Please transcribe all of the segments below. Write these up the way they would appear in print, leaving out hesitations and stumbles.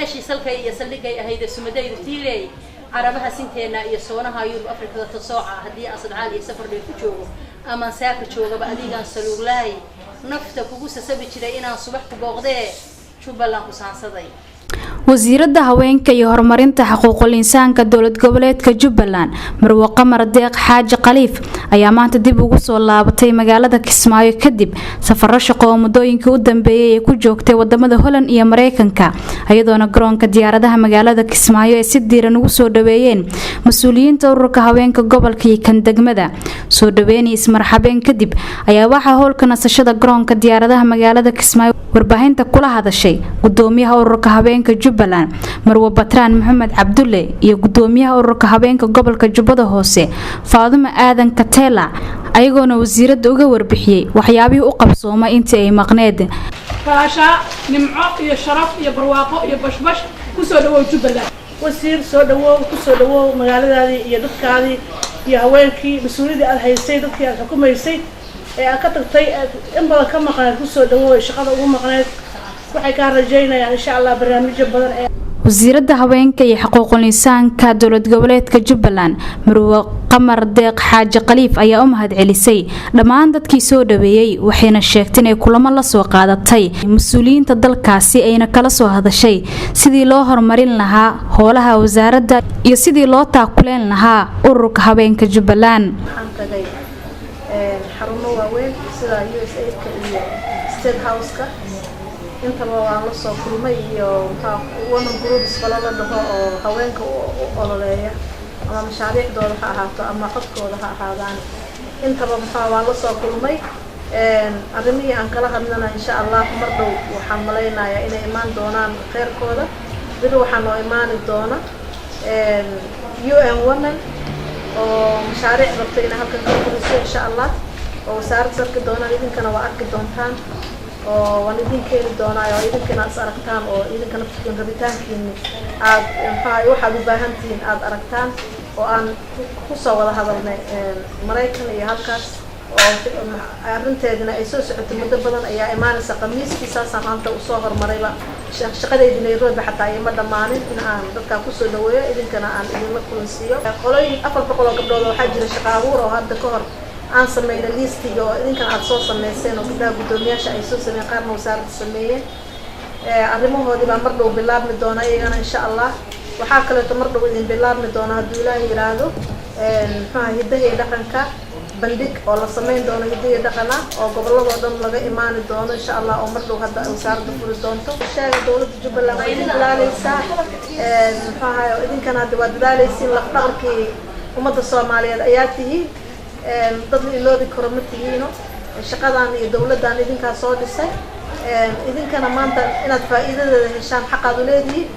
meeshii salkay iyo saldhigay ahayd sumadaydu tiilay carabaha sinteena iyo soonaha Yurub Afrika tasooca hadii asdaal iyo safar dheer ku joogo ama saaka joogaba adigaan saluuglay nafta kugu sasabi jiray inaan subax ku booqdee Jubbaland ku saansaday wasiirada haweenka iyo horumarinta xuquuqul insaanka dawlad goboleedka Jubbaland Marwo Qamar Deeq Xaaji Khaliif ayaa maanta dib ugu soo laabatay magaalada Kismaayo kadib safarro shaqo oo muddooyinkii u dambeeyay ay ku joogtay wadamada Holland iyo Mareykanka ayadoona garoonka diyaaradaha magaalada Kismaayo ay si diiran ugu soo dhaweeyeen mas'uuliyiinta ururka haweenka gobolka iyo kan degmada soo dhaweeyay ismarxabeen kadib ayaa waxa howlka nasashada garoonka diyaaradaha magaalada Kismaayo warbaahinta kula hadashay gudoomiyaha ururka haweenka Jubbaland Marwo Batraan Maxamed Cabdulle iyo gudoomiyaha ururka haweenka gobolka Jubbada Hoose Faaduma Aadan Katela ayagoona wasiirada uga warbixiyay waxyaabihii u qabsoomay intii ay maqneed faasha nimco iyo sharaf iyo barwaaqo iyo bashbash ku soo dhawow Jubbaland wasiir soo dhawow magaaladaadii iyo dadkaadii iyo haweenkii mas'uuliyadda aad haysay dadkii aad xukumaysay ee aad ka tagtay in badan ka maqneed ku soo dhawow shaqada ugu maqneed waxay ka rajaynayaan insha Allah barnaamijyo badan ee wasiirada haweenka iyo xuquuqul insaanka dawlad goboleedka Jubbaland Marwo Qamar Deeq Xaaji Khaliif ayaa u mahad celisay dhammaan dadkii soo dhaweeyay waxayna sheegtay inay kulamo la soo qaadatay mas'uuliyiinta dalkaasi ayna kala soo hadashay sidii loo horumarin lahaa howlaha wasaaradda iyo sidii loo taakuleen lahaa ururka haweenka Jubbaland xarumo waaweyn sida USAID-ka iyo State House-ka inta waan la soo kulmay iyo women groups kala la dhaho oo haweenka u ololeeya ama mashaariicdooda ha ahaato ama qofkooda ha ahaadaan intaba waan la soo kulmay arrimihii aan kala hadlana insha Allah mar dhow waxaan maleynayaa inay imaan doonaan qeyrkooda dib waxaan noo imaan doona UN Women oo mashaariic rabta in halkan ka fuliso insha Allah oo wasaaradda sarki doonaan idinkana waa arki doontaan oo waan idin keeni doonaa oo idinkana as aragtaan oo idinkana fikirin rabitaankiina aad waxaad u baahan tihiin aad aragtaan oo aan ku soo wada hadalnay Mareykan iyo halkaas oo arrinteedina ay soo socotay muddo badan ayaa imaanaysa qamiiskii saasaan maanta u soo hormarayba shaqadeedii Nairobi xataa ay ma dhamaanin in aan dadka ku soo dhaweeyo idinkana aan idinla kulansiiyo qolooyin 400 gabdhood waxaa jira shaqo abuur oo hadda ka hor aan sameeyay listiga oo idinkan aad soo sameyseen oo gabdhaha gudoomiyaasha ay soo sameeyeen qaarna wasaaradda sameeyeen arrimahoodii baa mar dhow bilaabmi doona iyagana insha Allah waxaa kale oo mar dhow idin bilaabmi doona haddii Ilaahay yiraahdo hidaha iyo dhaqanka bandhig oo la sameyn doono hidaha iyo dhaqana oo gobolada dhan laga imaan doono insha Allah oo mar dhow hadda wasaaradda furi doonto sheega dawladda Jubbaland ay ilaalinaysaa idinkana hadda waa dadaaleysiin laf dhabarkii ummadda Soomaaliyeed ayaa tihiin dad iloobi karo ma tihiino shaqadan iyo dawladdan idinka soo dhisay idinkana maanta inaad faa'iidadeeda heshaan xaqaad u leedihiin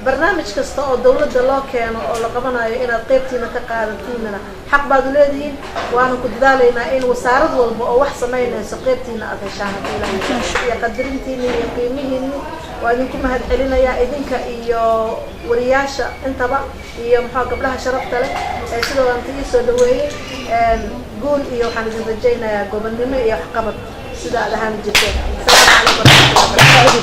barnaamij kasta oo dawladda loo keeno oo la qabanayo inaad qaybtiina ka qaadatiin xaq baad u leedihiin waana ku dadaalaynaa in wasaarad walba oo wax sameynayso qaybtiina aad heshaan iyo qadarintiina iyo qiimihiina waa idinku mahad celinayaa idinka iyo wariyaasha intaba iyo gabdhaha sharafta leh ee sidoo aan tii soo dhaweeyay guul iyo waxaan idin rajaynayaa gobonnimo iyo waxqabad sida aad ahaan jirteen. Assalamu alaykum.